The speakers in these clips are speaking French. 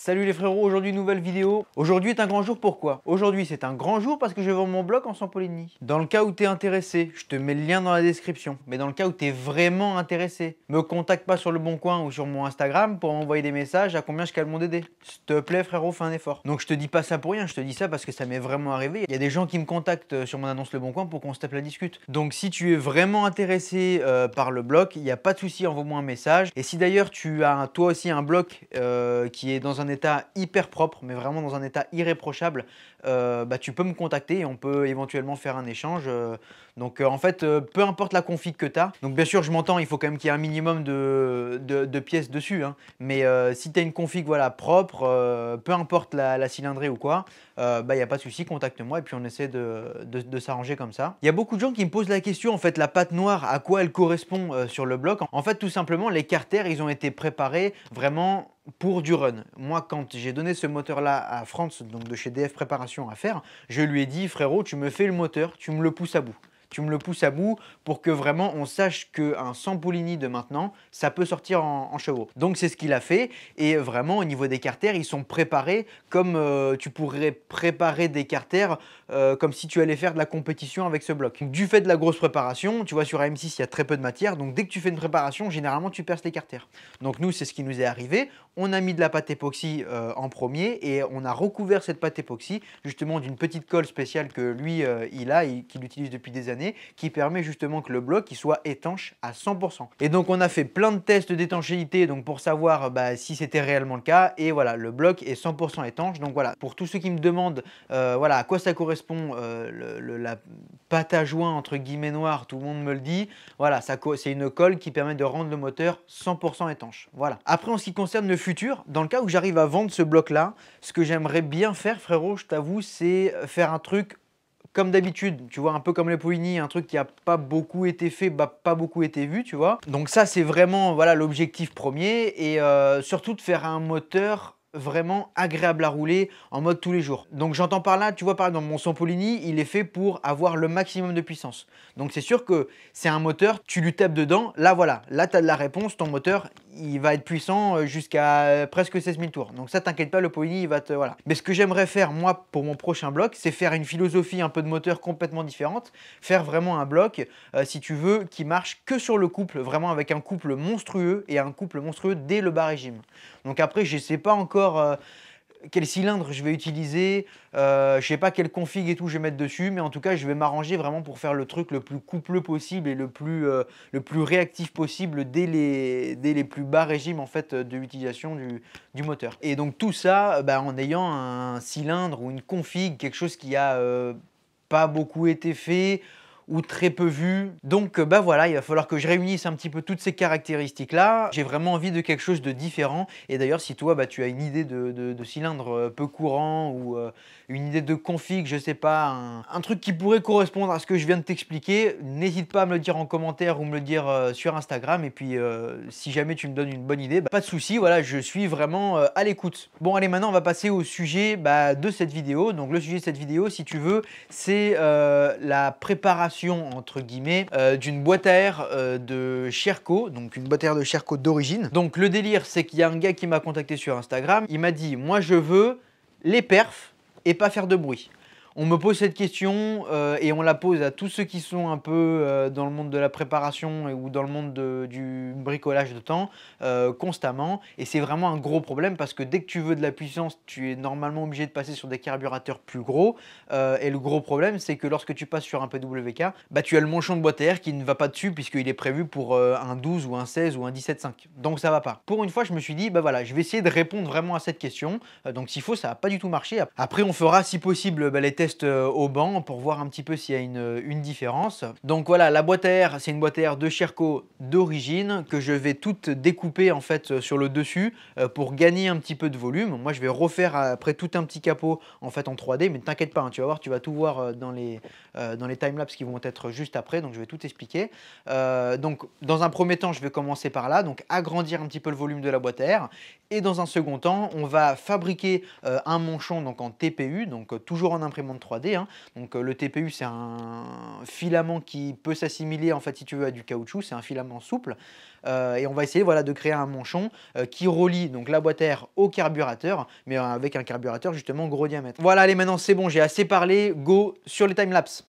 Salut les frérots, aujourd'hui nouvelle vidéo. Aujourd'hui est un grand jour, pourquoi? Aujourd'hui c'est un grand jour parce que je vais vendre mon blog en Sampolini. Dans le cas où tu es intéressé, je te mets le lien dans la description. Mais dans le cas où tu es vraiment intéressé, me contacte pas sur le Bon Coin ou sur mon Instagram pour m'envoyer des messages à combien je cale mon DD. S'il te plaît frérot, fais un effort. Donc je te dis pas ça pour rien, je te dis ça parce que ça m'est vraiment arrivé. Il y a des gens qui me contactent sur mon annonce Le Bon Coin pour qu'on se tape la discute. Donc si tu es vraiment intéressé par le blog, il n'y a pas de souci, envoie-moi un message. Et si d'ailleurs tu as toi aussi un blog qui est dans un état hyper propre, mais vraiment dans un état irréprochable, tu peux me contacter et on peut éventuellement faire un échange. En fait, peu importe la config que tu as, donc bien sûr je m'entends, il faut quand même qu'il y ait un minimum de pièces dessus, hein, mais si tu as une config voilà, propre, peu importe la cylindrée ou quoi, il n'y a pas de souci, contacte-moi et puis on essaie de s'arranger comme ça. Il y a beaucoup de gens qui me posent la question, en fait, la pâte noire, à quoi elle correspond sur le bloc. En fait, tout simplement, les carters, ils ont été préparés vraiment pour du run. Moi, quand j'ai donné ce moteur-là à France, donc de chez DF Préparation à faire, je lui ai dit, frérot, tu me fais le moteur, tu me le pousses à bout. Tu me le pousses à bout pour que vraiment on sache qu'un Sampolini de maintenant, ça peut sortir en chevaux. Donc c'est ce qu'il a fait et vraiment au niveau des carters, ils sont préparés comme tu pourrais préparer des carters comme si tu allais faire de la compétition avec ce bloc. Donc, du fait de la grosse préparation, tu vois sur AM6 il y a très peu de matière, donc dès que tu fais une préparation, généralement tu perces les carters. Donc nous c'est ce qui nous est arrivé, on a mis de la pâte époxy en premier et on a recouvert cette pâte époxy justement d'une petite colle spéciale que lui il a et qu'il utilise depuis des années, qui permet justement que le bloc il soit étanche à 100%. Et donc on a fait plein de tests d'étanchéité donc pour savoir si c'était réellement le cas et voilà, le bloc est 100% étanche. Donc voilà, pour tous ceux qui me demandent voilà à quoi ça correspond la pâte à joint entre guillemets noire, tout le monde me le dit, voilà, c'est une colle qui permet de rendre le moteur 100% étanche. Voilà. Après en ce qui concerne le futur, dans le cas où j'arrive à vendre ce bloc là, ce que j'aimerais bien faire frérot, je t'avoue, c'est faire un truc comme d'habitude, tu vois, un peu comme les Polini, un truc qui n'a pas beaucoup été fait, pas beaucoup été vu, tu vois. Donc ça, c'est vraiment voilà l'objectif premier et surtout de faire un moteur vraiment agréable à rouler en mode tous les jours. Donc j'entends par là, tu vois, par exemple, mon Sampolini, il est fait pour avoir le maximum de puissance. Donc c'est sûr que c'est un moteur, tu lui tapes dedans, là voilà, là tu as de la réponse, ton moteur, il va être puissant jusqu'à presque 16 000 tours. Donc ça, t'inquiète pas, le Polini, il va te... Voilà. Mais ce que j'aimerais faire, moi, pour mon prochain bloc, c'est faire une philosophie un peu de moteur complètement différente, faire vraiment un bloc, si tu veux, qui marche que sur le couple, vraiment avec un couple monstrueux et un couple monstrueux dès le bas régime. Donc après, je ne sais pas encore quel cylindre je vais utiliser, je ne sais pas quelle config et tout je vais mettre dessus, mais en tout cas, je vais m'arranger vraiment pour faire le truc le plus coupleux possible et le plus réactif possible dès les plus bas régimes en fait, de l'utilisation du moteur. Et donc tout ça en ayant un cylindre ou une config, quelque chose qui a pas beaucoup été fait, ou très peu vu. Donc voilà, il va falloir que je réunisse un petit peu toutes ces caractéristiques-là. J'ai vraiment envie de quelque chose de différent. Et d'ailleurs, si toi, tu as une idée de cylindre peu courant ou une idée de config, je sais pas, un truc qui pourrait correspondre à ce que je viens de t'expliquer, n'hésite pas à me le dire en commentaire ou me le dire sur Instagram. Et puis, si jamais tu me donnes une bonne idée, pas de souci, voilà, je suis vraiment à l'écoute. Bon, allez, maintenant, on va passer au sujet de cette vidéo. Donc, le sujet de cette vidéo, si tu veux, c'est la préparation entre guillemets d'une boîte à air de Sherco, donc une boîte à air de Sherco d'origine. Donc le délire, c'est qu'il y a un gars qui m'a contacté sur Instagram, il m'a dit moi je veux les perfs et pas faire de bruit. On me pose cette question et on la pose à tous ceux qui sont un peu dans le monde de la préparation ou dans le monde du bricolage de temps constamment. Et c'est vraiment un gros problème parce que dès que tu veux de la puissance, tu es normalement obligé de passer sur des carburateurs plus gros. Et le gros problème, c'est que lorsque tu passes sur un PWK, tu as le manchon de boîte à air qui ne va pas dessus puisqu'il est prévu pour un 12 ou un 16 ou un 17.5. Donc ça va pas. Pour une fois, je me suis dit, voilà, je vais essayer de répondre vraiment à cette question. Donc s'il faut, ça va pas du tout marcher. Après, on fera si possible les tests au banc pour voir un petit peu s'il y a une différence. Donc voilà, la boîte à air, c'est une boîte à air de Sherco d'origine que je vais toute découper en fait sur le dessus pour gagner un petit peu de volume. Moi, je vais refaire après tout un petit capot en fait en 3D, mais t'inquiète pas, hein, tu vas voir, tu vas tout voir dans les timelapses qui vont être juste après, donc je vais tout expliquer. Donc dans un premier temps, je vais commencer par là, donc agrandir un petit peu le volume de la boîte à air. Et dans un second temps, on va fabriquer un manchon donc en TPU, donc toujours en imprimante imprimante 3D, hein. Donc le TPU, c'est un filament qui peut s'assimiler en fait, si tu veux, à du caoutchouc, c'est un filament souple. Et on va essayer voilà, de créer un manchon qui relie donc la boîte à air au carburateur, mais avec un carburateur justement gros diamètre. Voilà, allez, maintenant c'est bon, j'ai assez parlé, go sur les timelapses.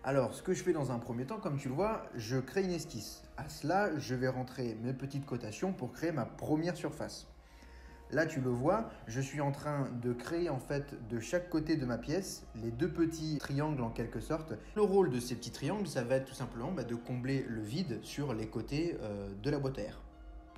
Alors, ce que je fais dans un premier temps, comme tu le vois, je crée une esquisse. À cela, je vais rentrer mes petites cotations pour créer ma première surface. Là, tu le vois, je suis en train de créer en fait de chaque côté de ma pièce les deux petits triangles en quelque sorte. Le rôle de ces petits triangles, ça va être tout simplement de combler le vide sur les côtés de la boîte à air.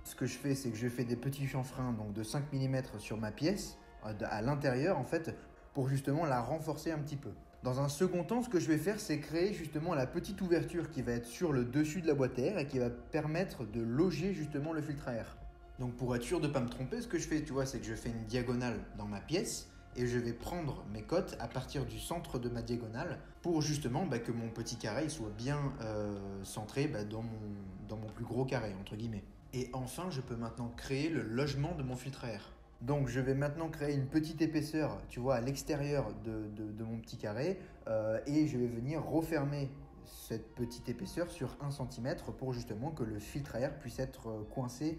Ce que je fais, c'est que je fais des petits chanfreins donc de 5 mm sur ma pièce, à l'intérieur en fait, pour justement la renforcer un petit peu. Dans un second temps, ce que je vais faire, c'est créer justement la petite ouverture qui va être sur le dessus de la boîte à air et qui va permettre de loger justement le filtre à air. Donc pour être sûr de ne pas me tromper, ce que je fais, tu vois, c'est que je fais une diagonale dans ma pièce et je vais prendre mes cotes à partir du centre de ma diagonale pour justement que mon petit carré soit bien centré dans mon plus gros carré, entre guillemets. Et enfin, je peux maintenant créer le logement de mon filtre à air. Donc je vais maintenant créer une petite épaisseur, tu vois, à l'extérieur de mon petit carré et je vais venir refermer cette petite épaisseur sur 1 cm pour justement que le filtre à air puisse être coincé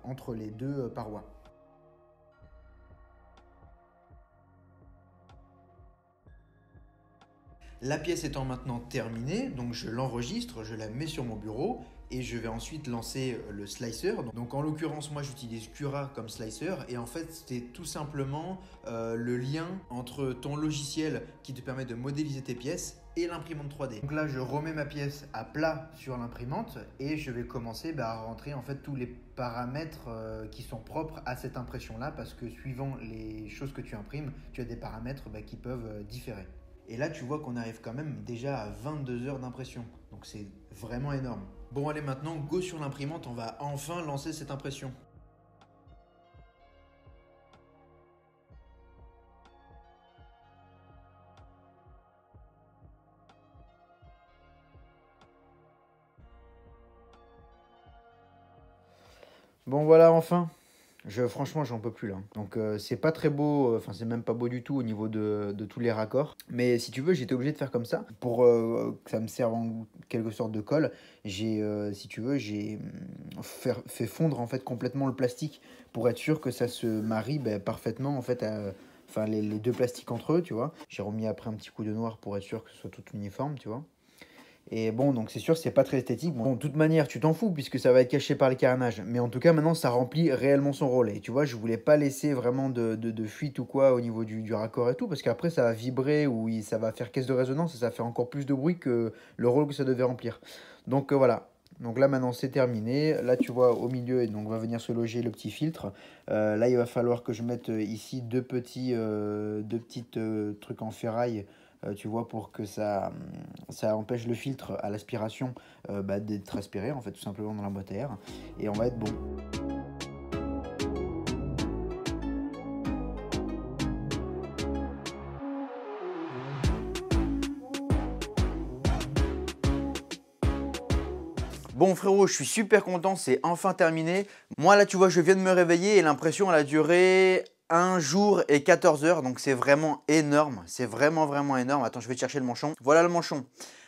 entre les deux parois. La pièce étant maintenant terminée, donc je l'enregistre, je la mets sur mon bureau et je vais ensuite lancer le slicer. Donc en l'occurrence, moi j'utilise Cura comme slicer et en fait c'est tout simplement le lien entre ton logiciel qui te permet de modéliser tes pièces et l'imprimante 3D. Donc là je remets ma pièce à plat sur l'imprimante et je vais commencer à rentrer en fait tous les paramètres qui sont propres à cette impression là parce que suivant les choses que tu imprimes, tu as des paramètres qui peuvent différer. Et là, tu vois qu'on arrive quand même déjà à 22 heures d'impression. Donc c'est vraiment énorme. Bon, allez, maintenant, go sur l'imprimante. On va enfin lancer cette impression. Bon, voilà, enfin. Franchement, j'en peux plus là. Donc, c'est pas très beau, enfin, c'est même pas beau du tout au niveau de tous les raccords. Mais si tu veux, j'étais obligé de faire comme ça pour que ça me serve en quelque sorte de colle. Si tu veux, j'ai fait fondre en fait complètement le plastique pour être sûr que ça se marie parfaitement en fait enfin, les deux plastiques entre eux, tu vois. J'ai remis après un petit coup de noir pour être sûr que ce soit tout uniforme, tu vois. Et bon, donc c'est sûr, c'est pas très esthétique. Bon, de toute manière, tu t'en fous puisque ça va être caché par le carénage. Mais en tout cas, maintenant, ça remplit réellement son rôle. Et tu vois, je voulais pas laisser vraiment de fuite ou quoi au niveau du raccord et tout, parce qu'après, ça va vibrer ou ça va faire caisse de résonance et ça fait encore plus de bruit que le rôle que ça devait remplir. Donc voilà. Donc là, maintenant, c'est terminé. Là, tu vois, au milieu, et donc va venir se loger le petit filtre. Là, il va falloir que je mette ici deux petits trucs en ferraille tu vois, pour que ça empêche le filtre à l'aspiration d'être aspiré, en fait, tout simplement dans la boîte à air. Et on va être bon. Bon frérot, je suis super content, c'est enfin terminé. Moi là, tu vois, je viens de me réveiller et l'impression, elle a duré 1 jour et 14 heures. Donc c'est vraiment énorme, c'est vraiment énorme. Attends, je vais chercher le manchon. Voilà le manchon.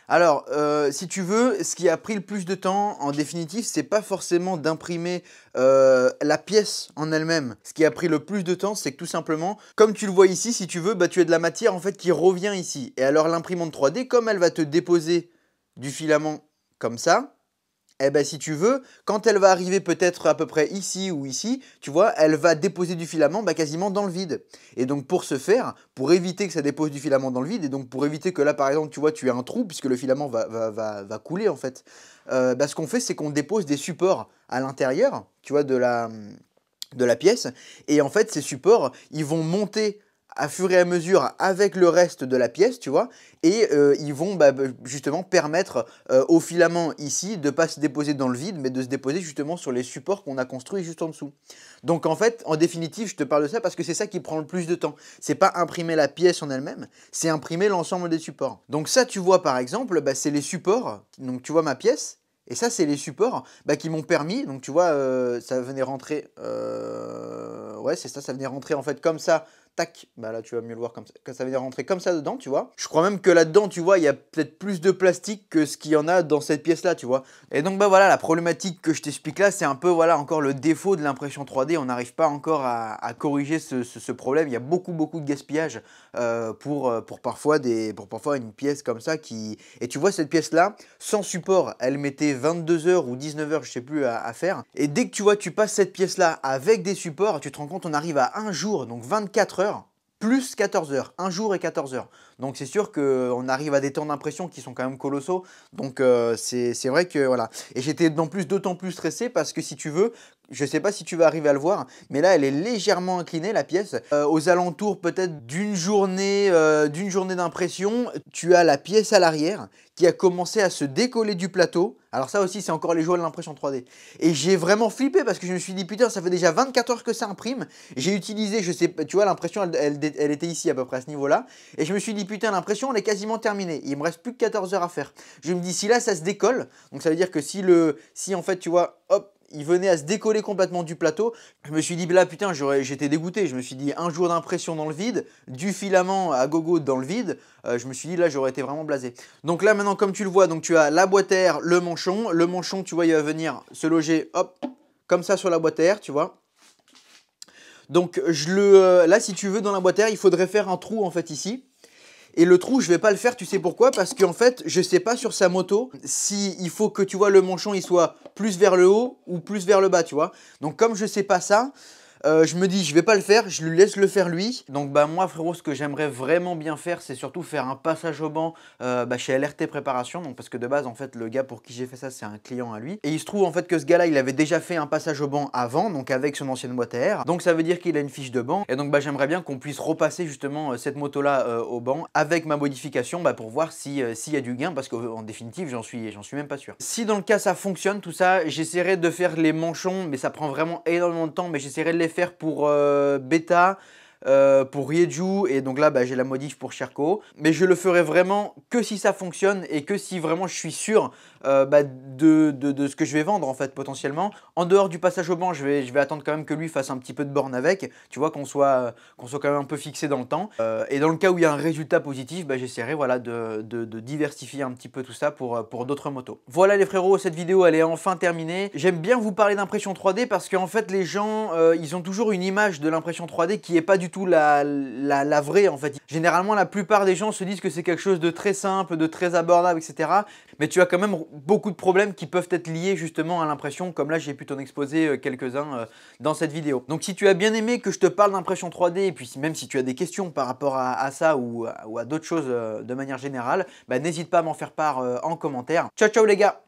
Alors, si tu veux, ce qui a pris le plus de temps, en définitive, c'est pas forcément d'imprimer la pièce en elle-même. Ce qui a pris le plus de temps, c'est que tout simplement, comme tu le vois ici, si tu veux, tu as de la matière en fait qui revient ici. Et alors l'imprimante 3D, comme elle va te déposer du filament comme ça, eh ben, si tu veux, quand elle va arriver peut-être à peu près ici ou ici, tu vois, elle va déposer du filament quasiment dans le vide. Et donc pour ce faire, pour éviter que ça dépose du filament dans le vide, et donc pour éviter que là par exemple, tu vois, tu aies un trou, puisque le filament va couler en fait, ce qu'on fait, c'est qu'on dépose des supports à l'intérieur, tu vois, de la pièce. Et en fait, ces supports, ils vont monter à fur et à mesure avec le reste de la pièce, tu vois, et ils vont justement permettre au filament ici de ne pas se déposer dans le vide, mais de se déposer justement sur les supports qu'on a construits juste en dessous. Donc en fait, en définitive, je te parle de ça parce que c'est ça qui prend le plus de temps. C'est pas imprimer la pièce en elle-même, c'est imprimer l'ensemble des supports. Donc ça, tu vois par exemple, c'est les supports, donc tu vois ma pièce, et ça, c'est les supports qui m'ont permis, donc tu vois, ça venait rentrer, ouais, c'est ça, ça venait rentrer en fait comme ça, tac, là tu vas mieux le voir comme ça, que ça venait rentrer comme ça dedans, tu vois. Je crois même que là-dedans, tu vois, il y a peut-être plus de plastique que ce qu'il y en a dans cette pièce-là, tu vois. Et donc, voilà, la problématique que je t'explique là, c'est un peu, voilà, encore le défaut de l'impression 3D. On n'arrive pas encore à corriger ce problème. Il y a beaucoup de gaspillage pour parfois une pièce comme ça qui... Et tu vois, cette pièce-là, sans support, elle mettait 22 heures ou 19 heures, je sais plus, à faire. Et dès que tu vois, tu passes cette pièce-là avec des supports, tu te rends compte, on arrive à un jour, donc 24 heures, plus 14 heures, un jour et 14 heures. Donc c'est sûr qu'on arrive à des temps d'impression qui sont quand même colossaux. Donc c'est vrai que voilà. Et j'étais d'autant plus stressé parce que si tu veux, je sais pas si tu vas arriver à le voir, mais là elle est légèrement inclinée la pièce. Aux alentours peut-être d'une journée d'impression, tu as la pièce à l'arrière qui a commencé à se décoller du plateau. Alors ça aussi c'est encore les joies de l'impression 3D. Et j'ai vraiment flippé parce que je me suis dit putain ça fait déjà 24 heures que ça imprime. J'ai utilisé, je sais pas, tu vois l'impression elle était ici à peu près à ce niveau là. Et je me suis dit putain l'impression elle est quasiment terminée. Il me reste plus que 14 heures à faire. Je me dis si là ça se décolle, donc ça veut dire que si en fait tu vois, hop, il venait à se décoller complètement du plateau. Je me suis dit, là putain, j'étais dégoûté. Je me suis dit, un jour d'impression dans le vide, du filament à gogo dans le vide. Je me suis dit, là, j'aurais été vraiment blasé. Donc là, maintenant, comme tu le vois, donc tu as la boîte à air, le manchon. Le manchon, tu vois, il va venir se loger, hop, comme ça sur la boîte à air, tu vois. Donc là, si tu veux, dans la boîte à air, il faudrait faire un trou, en fait, ici. Et le trou, je vais pas le faire, tu sais pourquoi? Parce qu'en fait, je sais pas sur sa moto si il faut que tu vois le manchon il soit plus vers le haut ou plus vers le bas, tu vois. Donc comme je sais pas ça, je me dis je vais pas le faire, je lui laisse le faire lui. Donc moi frérot, ce que j'aimerais vraiment bien faire, c'est surtout faire un passage au banc chez LRT Préparation. Donc parce que de base en fait le gars pour qui j'ai fait ça c'est un client à lui. Et il se trouve en fait que ce gars là il avait déjà fait un passage au banc avant, donc avec son ancienne boîte à air. Donc ça veut dire qu'il a une fiche de banc. Et donc j'aimerais bien qu'on puisse repasser justement cette moto là au banc avec ma modification pour voir s'il y a du gain, parce qu'en définitive j'en suis même pas sûr. Si dans le cas ça fonctionne tout ça, j'essaierai de faire les manchons, mais ça prend vraiment énormément de temps, mais j'essaierai de les faire pour Beta, pour Rieju, et donc là j'ai la modif pour Sherco, mais je le ferai vraiment que si ça fonctionne et que si vraiment je suis sûr de ce que je vais vendre en fait potentiellement. En dehors du passage au banc, je vais attendre quand même que lui fasse un petit peu de borne avec, tu vois, qu'on soit quand même un peu fixé dans le temps, et dans le cas où il y a un résultat positif, j'essaierai voilà, de diversifier un petit peu tout ça pour d'autres motos. Voilà les frérots, cette vidéo elle est enfin terminée. J'aime bien vous parler d'impression 3D parce qu'en fait les gens ils ont toujours une image de l'impression 3D qui est pas du tout la vraie en fait. Généralement la plupart des gens se disent que c'est quelque chose de très simple, de très abordable, etc. Mais tu as quand même beaucoup de problèmes qui peuvent être liés justement à l'impression, comme là j'ai pu t'en exposer quelques-uns dans cette vidéo. Donc si tu as bien aimé que je te parle d'impression 3D, et puis même si tu as des questions par rapport à ça ou à d'autres choses de manière générale, n'hésite pas à m'en faire part en commentaire. Ciao ciao les gars!